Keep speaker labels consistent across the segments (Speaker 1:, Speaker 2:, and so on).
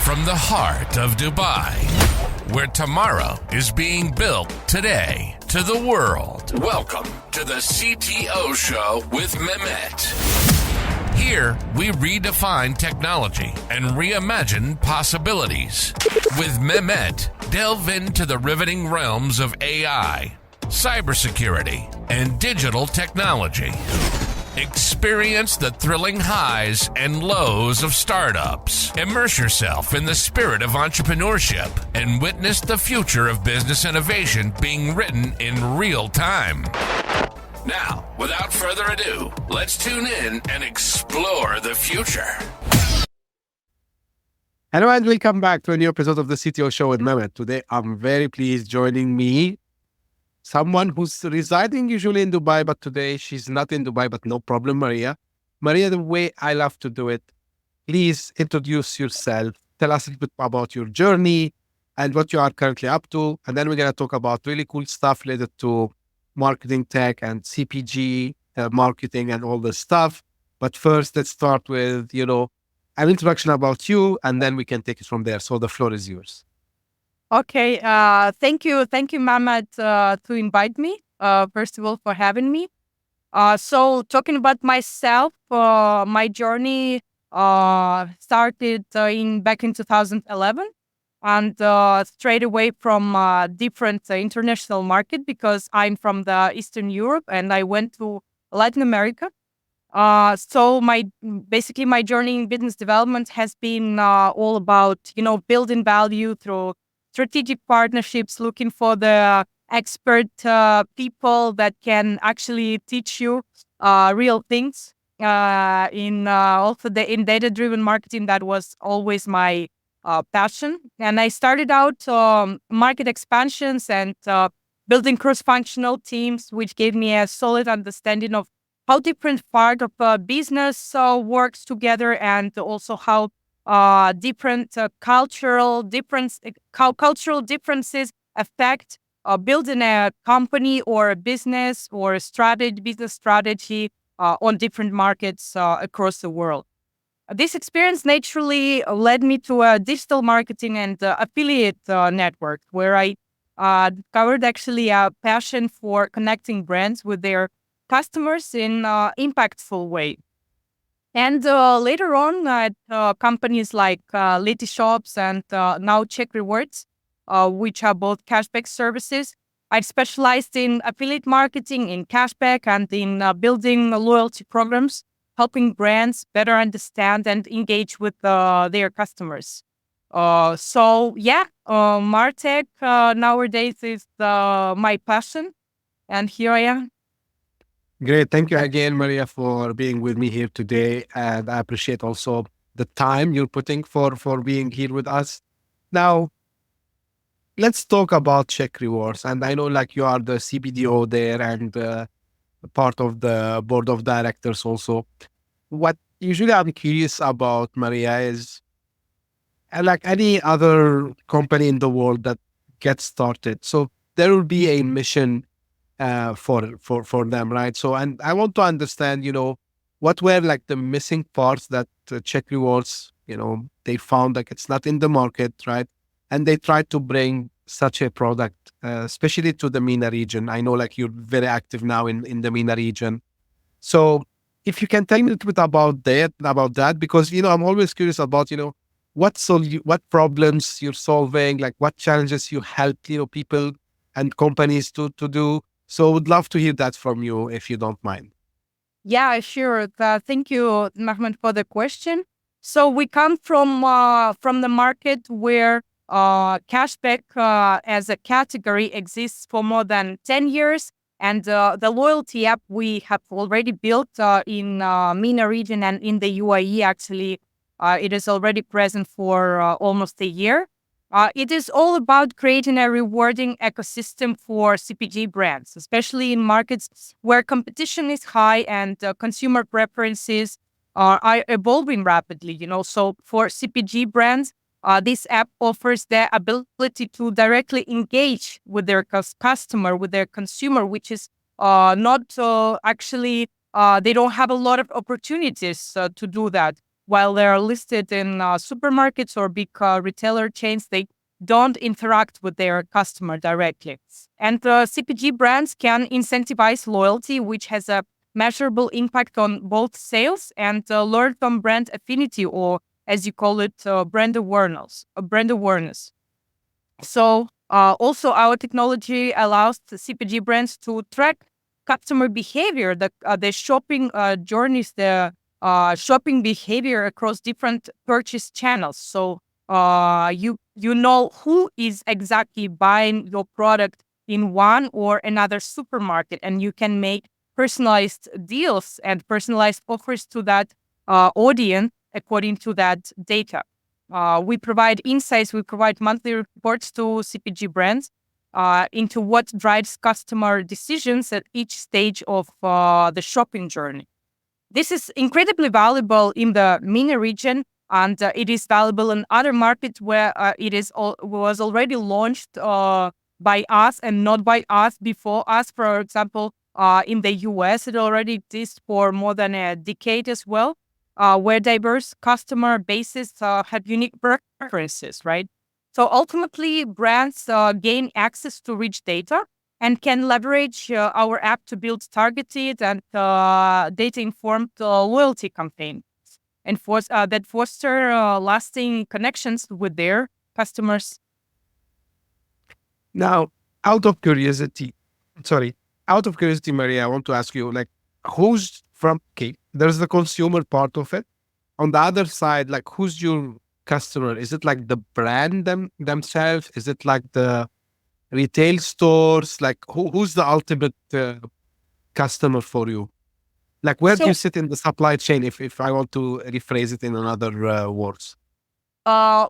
Speaker 1: from the heart of Dubai, where tomorrow is being built today, to the world. Welcome to the CTO Show with Mehmet. Here, we redefine technology and reimagine possibilities. With Mehmet, delve into the riveting realms of AI, cybersecurity, and digital technology. Experience the thrilling highs and lows of startups. Immerse yourself in the spirit of entrepreneurship and witness the future of business innovation being written in real time. Now, without further ado, let's tune in and explore the future.
Speaker 2: Hello and welcome back to a new episode of the CTO Show with Mehmet. Today, I'm very pleased joining me someone who's residing usually in Dubai, but today she's not in Dubai, but no problem, Maria. Maria, the way I love to do it, please introduce yourself. Tell us a little bit about your journey and what you are currently up to. And then we're going to talk about really cool stuff related to marketing tech and CPG, marketing and all this stuff. But first, let's start with, an introduction about you, and then we can take it from there. So the floor is yours.
Speaker 3: Okay, thank you, Mehmet, to invite me, first of all, for having me. So talking about myself, my journey started back in 2011, and straight away from different international market, because I'm from the Eastern Europe and I went to Latin America. So my journey in business development has been all about, building value through strategic partnerships, looking for the expert people that can actually teach you real things. In data-driven marketing, that was always my passion. And I started out market expansions and building cross-functional teams, which gave me a solid understanding of how different part of business works together, and also how different cultural differences affect building a company or a business or a business strategy on different markets across the world. This experience naturally led me to a digital marketing and affiliate network, where I discovered actually a passion for connecting brands with their customers in an impactful way. And later on, at companies like Letyshops and now CheckRewards, which are both cashback services, I specialized in affiliate marketing, in cashback, and in building loyalty programs, helping brands better understand and engage with their customers. MarTech nowadays is my passion, and here I am.
Speaker 2: Great. Thank you again, Maria, for being with me here today. And I appreciate also the time you're putting for being here with us. Now, let's talk about CheckRewards. And I know you are the CBDO there and part of the board of directors also. What usually I'm curious about, Maria, is like any other company in the world that gets started. So there will be a mission for them, right? So, and I want to understand, what were the missing parts that CheckRewards, they found it's not in the market, right? And they tried to bring such a product, especially to the MENA region. I know you're very active now in the MENA region. So if you can tell me a little bit about that, because, I'm always curious about, what problems you're solving, what challenges you help, people and companies to do. So would love to hear that from you, if you don't mind.
Speaker 3: Yeah, sure. Thank you, Mehmet, for the question. So we come from the market where cashback as a category exists for more than 10 years. And the loyalty app we have already built in MENA region and in the UAE, actually, it is already present for almost a year. It is all about creating a rewarding ecosystem for CPG brands, especially in markets where competition is high and consumer preferences are evolving rapidly. So for CPG brands, this app offers the ability to directly engage with their customer, with their consumer, which is not actually, they don't have a lot of opportunities to do that. while they are listed in supermarkets or big retailer chains, they don't interact with their customer directly. And CPG brands can incentivize loyalty, which has a measurable impact on both sales and long-term brand affinity, or as you call it, brand awareness. So also our technology allows the CPG brands to track customer behavior, the shopping journeys, the shopping behavior across different purchase channels. So you know who is exactly buying your product in one or another supermarket, and you can make personalized deals and personalized offers to that audience according to that data. We provide insights, we provide monthly reports to CPG brands into what drives customer decisions at each stage of the shopping journey. This is incredibly valuable in the MENA region, and it is valuable in other markets where was already launched by us and not by us before us. For example, in the US, it already exists for more than a decade as well, where diverse customer bases have unique preferences, right? So ultimately, brands gain access to rich data and can leverage our app to build targeted and data-informed loyalty campaigns and that foster lasting connections with their customers.
Speaker 2: Now, out of curiosity, Maria, I want to ask you, like, there's the consumer part of it. On the other side, like, who's your customer? Is it like the brand themselves? Is it like the retail stores? Like, who's the ultimate customer for you? Like, where do you sit in the supply chain, if I want to rephrase it in another words?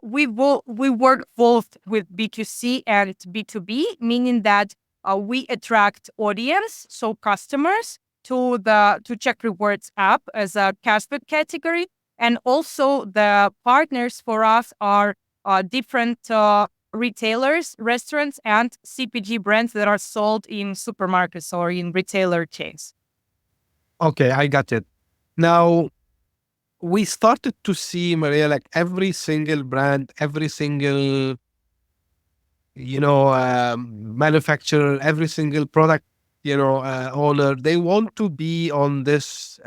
Speaker 3: We work both with B2C and B2B, meaning that we attract audience, so customers, to CheckRewards app as a cashback category, and also the partners for us are different retailers, restaurants, and CPG brands that are sold in supermarkets or in retailer chains.
Speaker 2: Okay, I got it. Now, we started to see, Maria, like every single brand, every single, manufacturer, every single product, owner, they want to be on this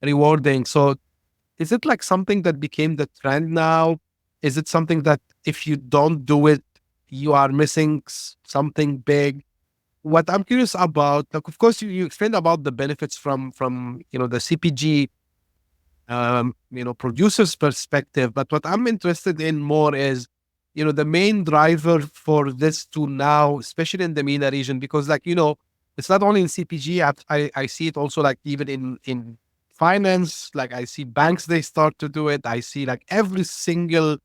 Speaker 2: rewarding. So is it like something that became the trend now? Is it something that if you don't do it, you are missing something big? What I'm curious about, like, of course, you explained about the benefits from the CPG producer's perspective. But what I'm interested in more is, the main driver for this to now, especially in the MENA region, because it's not only in CPG. I see it also like even in finance. Like I see banks, they start to do it. I see like every single,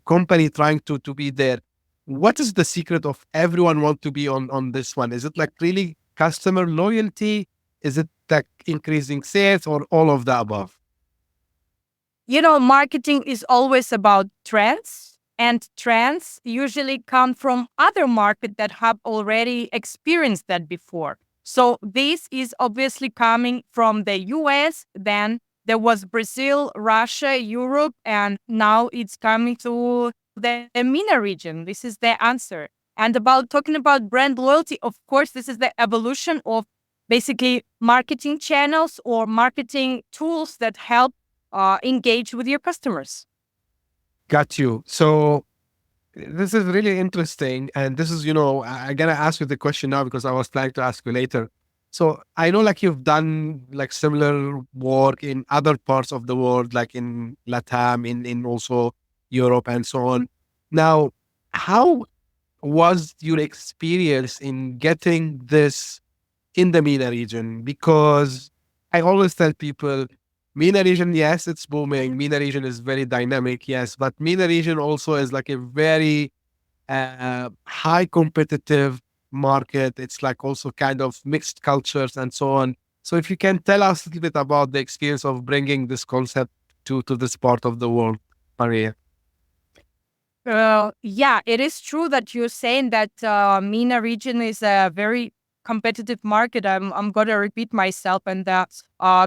Speaker 2: company trying to be there. What is the secret of everyone want to be on this one? Is it like really customer loyalty? Is it like increasing sales, or all of the above?
Speaker 3: Marketing is always about trends, and trends usually come from other markets that have already experienced that before. So this is obviously coming from the US, then there was Brazil, Russia, Europe, and now it's coming to the MENA region. This is the answer. And talking about brand loyalty, of course, this is the evolution of basically marketing channels or marketing tools that help engage with your customers.
Speaker 2: Got you. So this is really interesting. And this is, I'm going to ask you the question now because I was planning to ask you later. So I know like you've done like similar work in other parts of the world, like in LATAM, in also Europe and so on. Now, how was your experience in getting this in the MENA region? Because I always tell people, MENA region, yes, it's booming. MENA region is very dynamic, yes, but MENA region also is like a very high competitive market. It's like also kind of mixed cultures and so on. So if you can tell us a little bit about the experience of bringing this concept to this part of the world, Maria.
Speaker 3: Yeah, it is true that you're saying that MENA region is a very competitive market. I'm gonna repeat myself, and that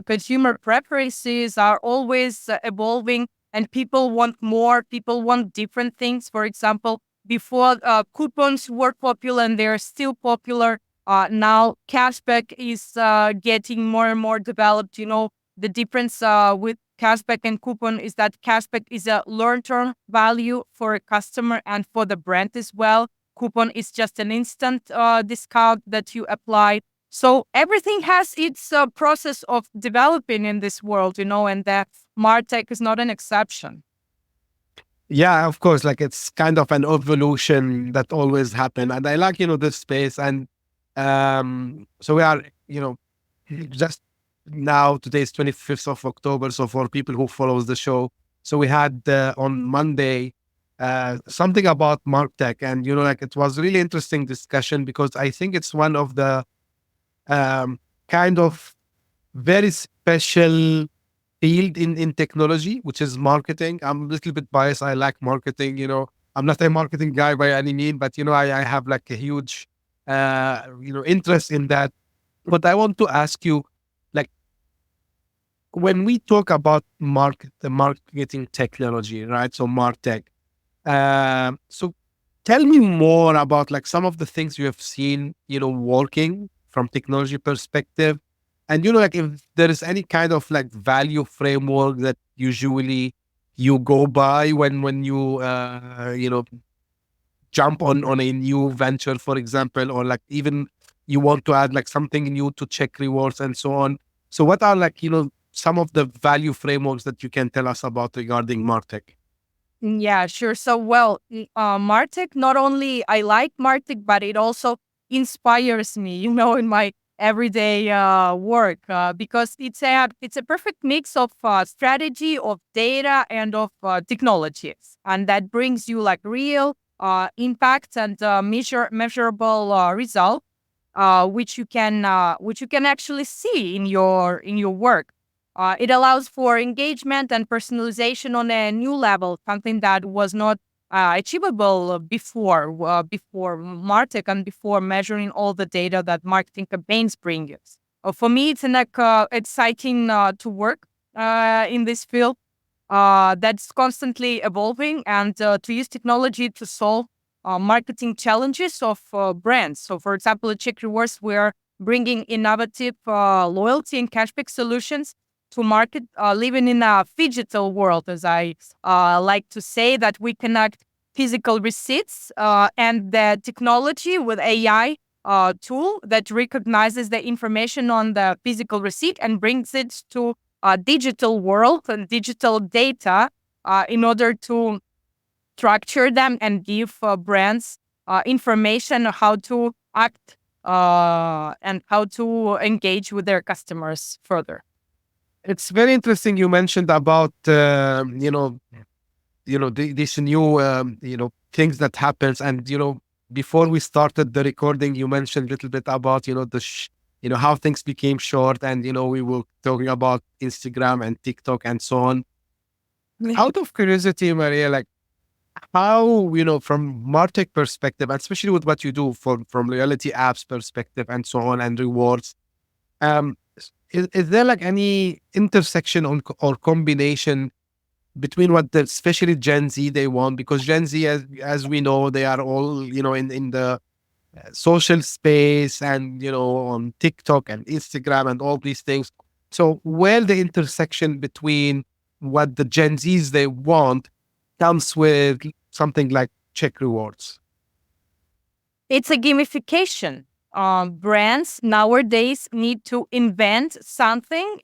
Speaker 3: consumer preferences are always evolving, and people want more. People want different things. For example, before coupons were popular, and they're still popular. Now cashback is getting more and more developed. The difference with cashback and coupon is that cashback is a long-term value for a customer and for the brand as well. Coupon is just an instant discount that you apply. So everything has its process of developing in this world, and the MarTech is not an exception.
Speaker 2: Yeah, of course, like it's kind of an evolution that always happen. And I like, this space. And so we are, just now, today is 25th of October. So for people who follows the show, so we had on Monday something about MarTech, and like it was really interesting discussion, because I think it's one of the kind of very special field in technology, which is marketing. I'm a little bit biased. I like marketing. I'm not a marketing guy by any means, but I have like a huge interest in that. But I want to ask you, like, when we talk about the marketing technology, right? So MarTech. So tell me more about like some of the things you have seen, working from technology perspective. And, like if there is any kind of like value framework that usually you go by when you, jump on a new venture, for example, or like even you want to add like something new to CheckRewards and so on. So what are like, some of the value frameworks that you can tell us about regarding MarTech?
Speaker 3: Yeah, sure. So, well, MarTech, not only I like MarTech, but it also inspires me, in my everyday work, because it's a perfect mix of strategy, of data, and of technologies, and that brings you like real impact and measurable result, which you can actually see in your work. It allows for engagement and personalization on a new level, something that was not achievable before MarTech and before measuring all the data that marketing campaigns bring you. For me, it's exciting to work in this field that's constantly evolving, and to use technology to solve marketing challenges of brands. So, for example, at CheckRewards, we're bringing innovative loyalty and cashback solutions to market, living in a phygital world, as I like to say, that we connect physical receipts and the technology with AI tool that recognizes the information on the physical receipt and brings it to a digital world and digital data in order to structure them and give brands information on how to act and how to engage with their customers further.
Speaker 2: It's very interesting. You mentioned about this new things that happens, and before we started the recording, you mentioned a little bit about how things became short, and we were talking about Instagram and TikTok and so on. Out of curiosity, Maria, like how from MarTech perspective, and especially with what you do from loyalty apps perspective and so on, and rewards. Is there like any intersection or combination between what especially Gen Z they want? Because Gen Z, as we know, they are all in the social space and on TikTok and Instagram and all these things. So where the intersection between what the Gen Zs they want comes with something like CheckRewards?
Speaker 3: It's a gamification. Brands nowadays need to invent something,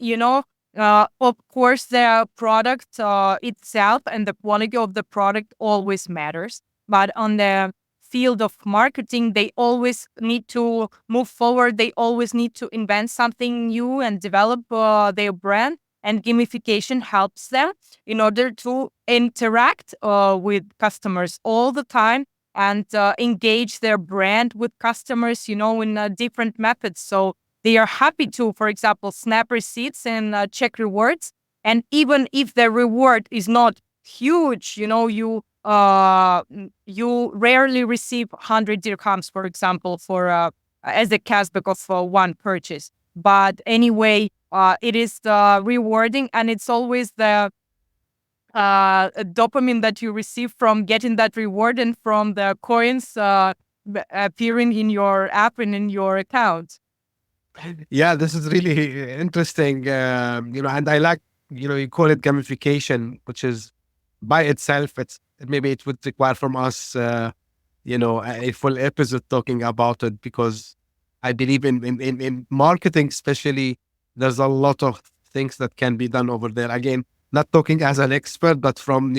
Speaker 3: of course, the product itself and the quality of the product always matters. But on the field of marketing, they always need to move forward. They always need to invent something new and develop their brand. And gamification helps them in order to interact with customers all the time and engage their brand with customers, in different methods. So they are happy to, for example, snap receipts and check rewards. And even if the reward is not huge, you rarely receive 100 dirhams, for example, for as a cashback of one purchase. But anyway, it is rewarding, and it's always the dopamine that you receive from getting that reward and from the coins appearing in your app and in your account.
Speaker 2: Yeah, this is really interesting. And I like, you call it gamification, which is by itself, maybe it would require from us, a full episode talking about it, because I believe in marketing, especially, there's a lot of things that can be done over there. Again, not talking as an expert, but from,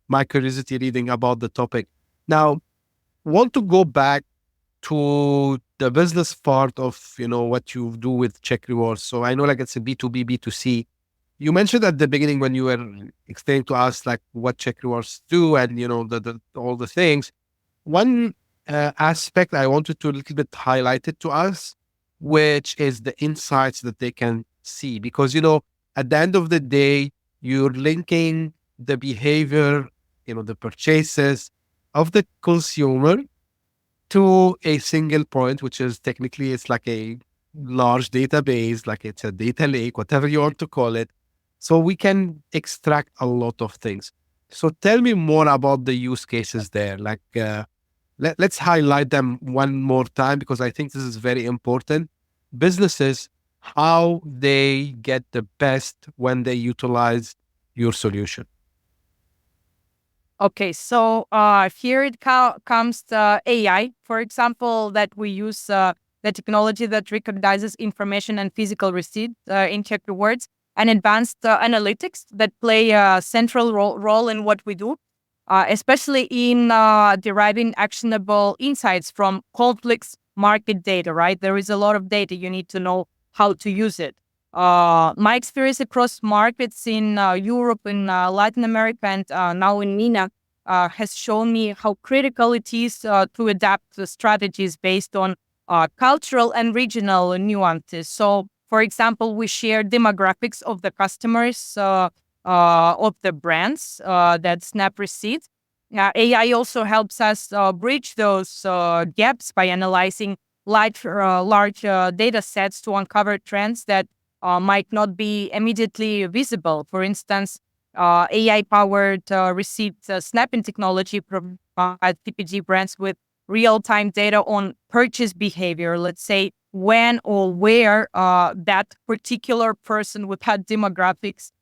Speaker 2: my curiosity reading about the topic. Now, want to go back to the business part of, what you do with CheckRewards. So I know like it's a B2B, B2C. You mentioned at the beginning when you were explaining to us like what CheckRewards do and, the all the things. One aspect I wanted to a little bit highlight it to us, which is the insights that they can see. Because, at the end of the day, you're linking the behavior, the purchases of the consumer to a single point, which is technically it's like a large database, like it's a data lake, whatever you want to call it. So we can extract a lot of things. So tell me more about the use cases there. Like, let's highlight them one more time, because I think this is very important. Businesses, how they get the best when they utilize your solution.
Speaker 3: Okay, so here it comes the AI, for example, that we use the technology that recognizes information and physical receipt in CheckRewards, and advanced analytics that play a central role in what we do, especially in deriving actionable insights from complex market data, right? There is a lot of data. You need to know how to use it. My experience across markets in Europe, in Latin America, and now in MENA has shown me how critical it is to adapt the strategies based on cultural and regional nuances. So, for example, we share demographics of the customers of the brands that snap receipts. AI also helps us bridge those gaps by analyzing large data sets to uncover trends that might not be immediately visible. For instance, AI-powered receipt snapping technology provides CPG brands with real-time data on purchase behavior. Let's say when or where that particular person with that demographics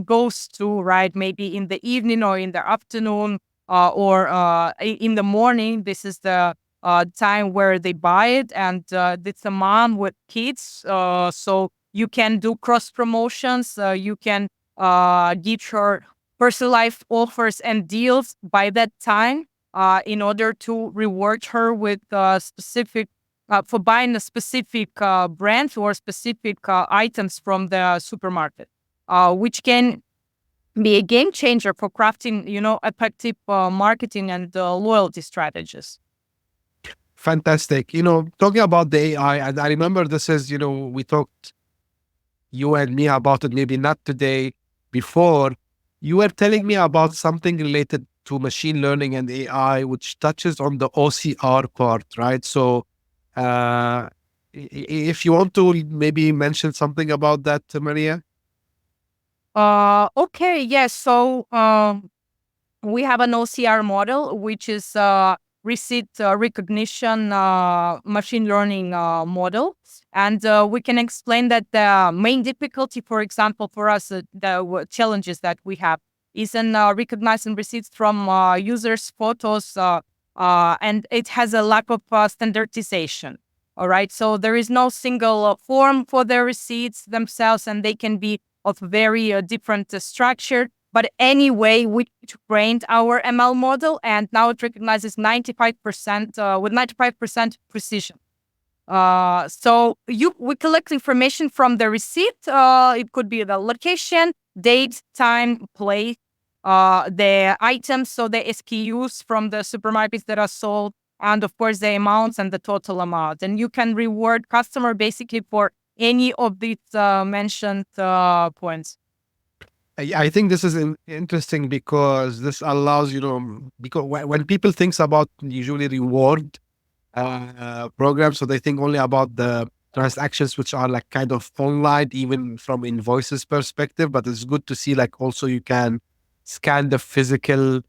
Speaker 3: goes to, right? Maybe in the evening or in the afternoon or in the morning. This is the time where they buy it, and it's a mom with kids. So you can do cross promotions. You can give her personalized offers and deals by that time in order to reward her with specific for buying a specific brand or specific items from the supermarket, which can be a game changer for crafting, effective marketing and loyalty strategies.
Speaker 2: Fantastic. Talking about the AI, and I remember this is, we talked, you and me, about it, maybe not today, before. You were telling me about something related to machine learning and AI, which touches on the OCR part, right? So if you want to maybe mention something about that, Maria.
Speaker 3: Okay, yes. So we have an OCR model, which is receipt recognition machine learning model. And we can explain that the main difficulty, for example, for us, the challenges that we have is in recognizing receipts from users' photos, and it has a lack of standardization. All right, so there is no single form for the receipts themselves, and they can be of very different structure. But anyway, we trained our ML model, and now it recognizes 95% with 95% precision. So we collect information from the receipt. It could be the location, date, time, place, the items, so the SKUs from the supermarkets that are sold, and of course the amounts and the total amount. And you can reward customer basically for any of these mentioned points.
Speaker 2: I think this is interesting, because this allows, because when people think about usually reward, program. So they think only about the transactions which are like kind of online, even from invoices perspective. But it's good to see like also you can scan the physical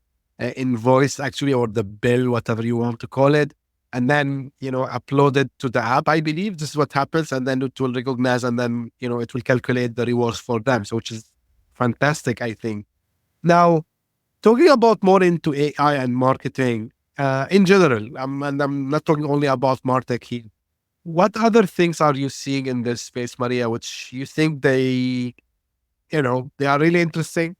Speaker 2: invoice actually, or the bill, whatever you want to call it, and then upload it to the app. I believe this is what happens, and then it will recognize, and then it will calculate the rewards for them. So which is fantastic, I think. Now, talking about more into AI and marketing in general, and I'm not talking only about MarTech here. What other things are you seeing in this space, Maria, which you think they are really interesting?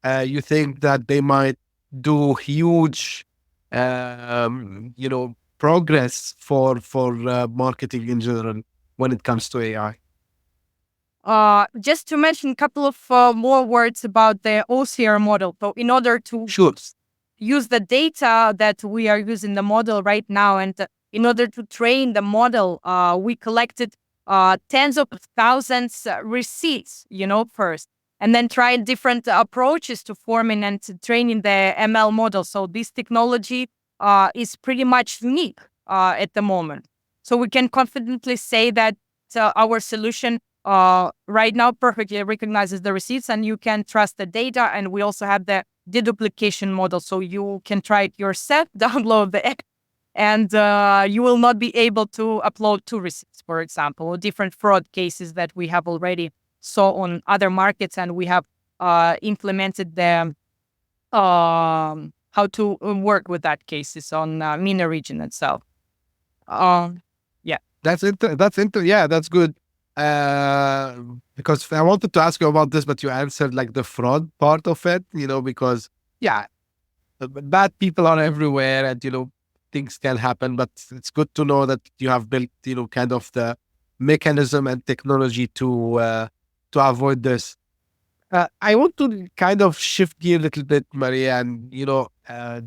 Speaker 2: You think that they might do huge, progress for marketing in general when it comes to AI?
Speaker 3: Just to mention a couple of more words about the OCR model. So in order to
Speaker 2: Sure.
Speaker 3: use the data that we are using the model right now, and in order to train the model, we collected tens of thousands receipts, first, and then tried different approaches to forming and to training the ML model. So this technology is pretty much unique at the moment. So we can confidently say that our solution right now perfectly recognizes the receipts, and you can trust the data. And we also have the deduplication model, so you can try it yourself, download the app, and you will not be able to upload two receipts, for example, or different fraud cases that we have already saw on other markets, and we have implemented the how to work with that cases on MENA region itself. Yeah.
Speaker 2: That's good. Because I wanted to ask you about this, but you answered like the fraud part of it, because bad people are everywhere, and things can happen, but it's good to know that you have built kind of the mechanism and technology to avoid this. I want to kind of shift gear a little bit, Maria, and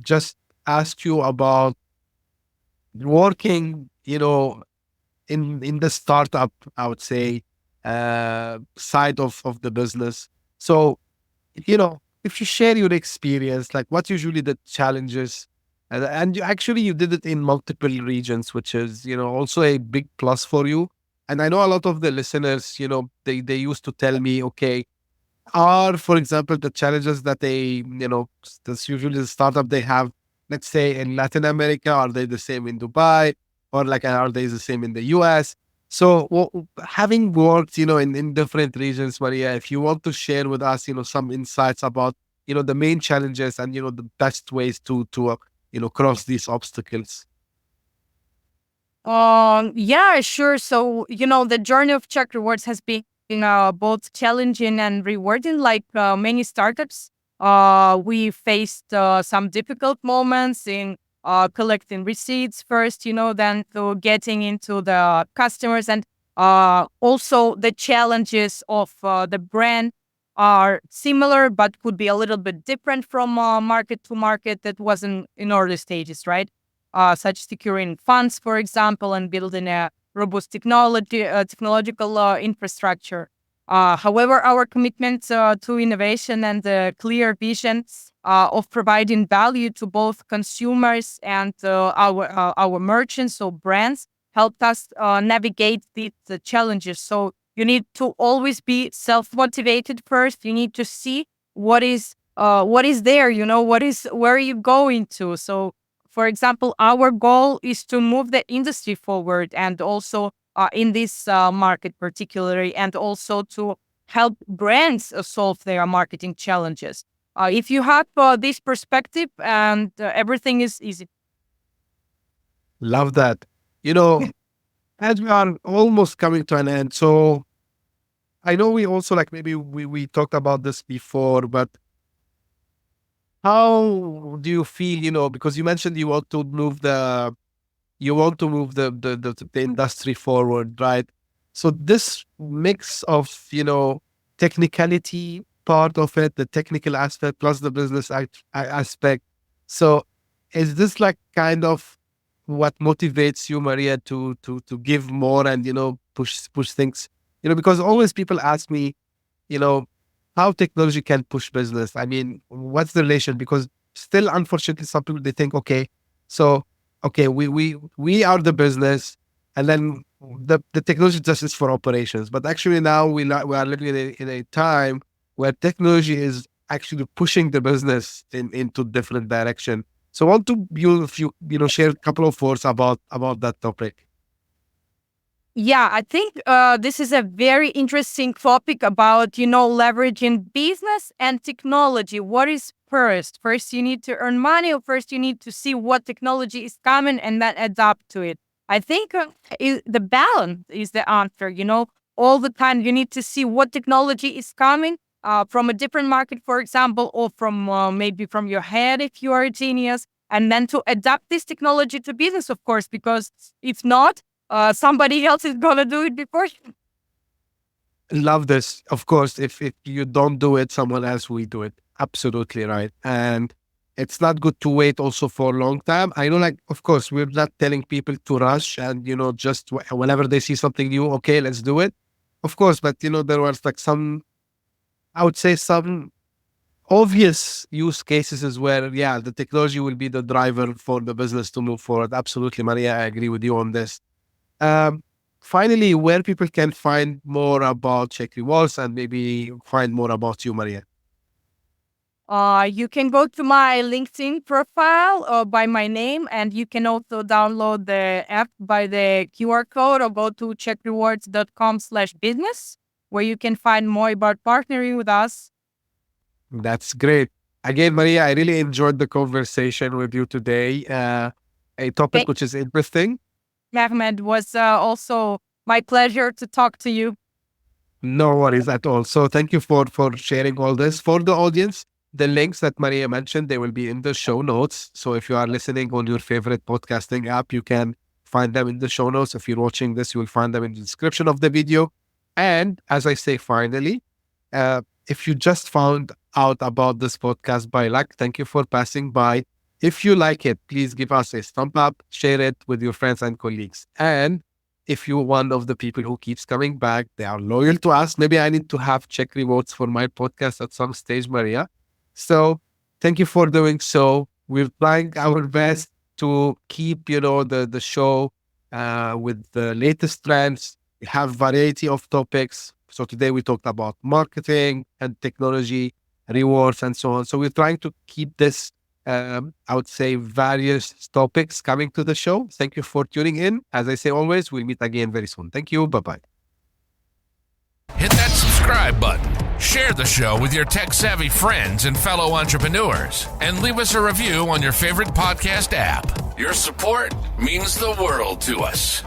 Speaker 2: just ask you about working in the startup, I would say, side of the business. So, if you share your experience, like what usually the challenges, and you did it in multiple regions, which is, also a big plus for you. And I know a lot of the listeners, they used to tell me, okay, for example, the challenges that that's usually the startup they have, let's say in Latin America, are they the same in Dubai? Or like, are they the same in the US? So having worked, in different regions, Maria, if you want to share with us, some insights about, the main challenges and, the best ways to cross these obstacles.
Speaker 3: Yeah, sure. So, the journey of CheckRewards has been both challenging and rewarding. Like many startups, we faced some difficult moments in collecting receipts first, then to getting into the customers, and also the challenges of the brand are similar, but could be a little bit different from market to market that wasn't in early stages, right? Such securing funds, for example, and building a robust technological infrastructure. However, our commitment to innovation and the clear vision of providing value to both consumers and our merchants or brands helped us navigate the challenges. So you need to always be self-motivated first. You need to see what is there, where are you going to. So, for example, our goal is to move the industry forward, and also in this market particularly, and also to help brands solve their marketing challenges. If you have this perspective, and everything is easy.
Speaker 2: Love that. As we are almost coming to an end, so I know we also like maybe we talked about this before, but how do you feel, because you mentioned you want to move the industry forward, right? So this mix of, technicality part of it, the technical aspect plus the business aspect. So is this like kind of what motivates you, Maria, to give more and, push things, because always people ask me, how technology can push business. I mean, what's the relation? Because still, unfortunately, some people, they think, okay, so okay, we are the business, and then the technology just is for operations. But actually now we are living in a time where technology is actually pushing the business into different direction. So I want to if you share a couple of words about that topic.
Speaker 3: Yeah, I think this is a very interesting topic about, leveraging business and technology. What is first? First, you need to earn money, or first, you need to see what technology is coming and then adapt to it. I think the balance is the answer. All the time you need to see what technology is coming from a different market, for example, or from maybe from your head if you are a genius, and then to adapt this technology to business, of course, because if not, somebody else is gonna do it before you.
Speaker 2: Love this. Of course, if you don't do it, someone else will do it. Absolutely right. And it's not good to wait also for a long time. I know, like, of course, we're not telling people to rush and, just whenever they see something new, okay, let's do it. Of course, but, there was like I would say some obvious use cases is where, yeah, the technology will be the driver for the business to move forward. Absolutely, Maria, I agree with you on this. Um, Finally, where people can find more about CheckRewards and maybe find more about you, Maria.
Speaker 3: You can go to my LinkedIn profile by my name, and you can also download the app by the QR code, or go to checkrewards.com/business, where you can find more about partnering with us.
Speaker 2: That's great. Again, Maria, I really enjoyed the conversation with you today. A topic
Speaker 3: Thank
Speaker 2: which is interesting.
Speaker 3: Mehmet, was also my pleasure to talk to you.
Speaker 2: No worries at all. So thank you for sharing all this. For the audience, the links that Maria mentioned, they will be in the show notes. So if you are listening on your favorite podcasting app, you can find them in the show notes. If you're watching this, you will find them in the description of the video. And as I say, finally, if you just found out about this podcast by luck, thank you for passing by. If you like it, please give us a thumb up, share it with your friends and colleagues. And if you're one of the people who keeps coming back, they are loyal to us. Maybe I need to have CheckRewards for my podcast at some stage, Maria. So thank you for doing so. We're trying our best to keep, the show with the latest trends. We have variety of topics. So today we talked about marketing and technology, rewards, and so on. So we're trying to keep this, I would say, various topics coming to the show. Thank you for tuning in. As I say always, we'll meet again very soon. Thank you. Bye-bye.
Speaker 1: Hit that subscribe button, share the show with your tech-savvy friends and fellow entrepreneurs, and leave us a review on your favorite podcast app. Your support means the world to us.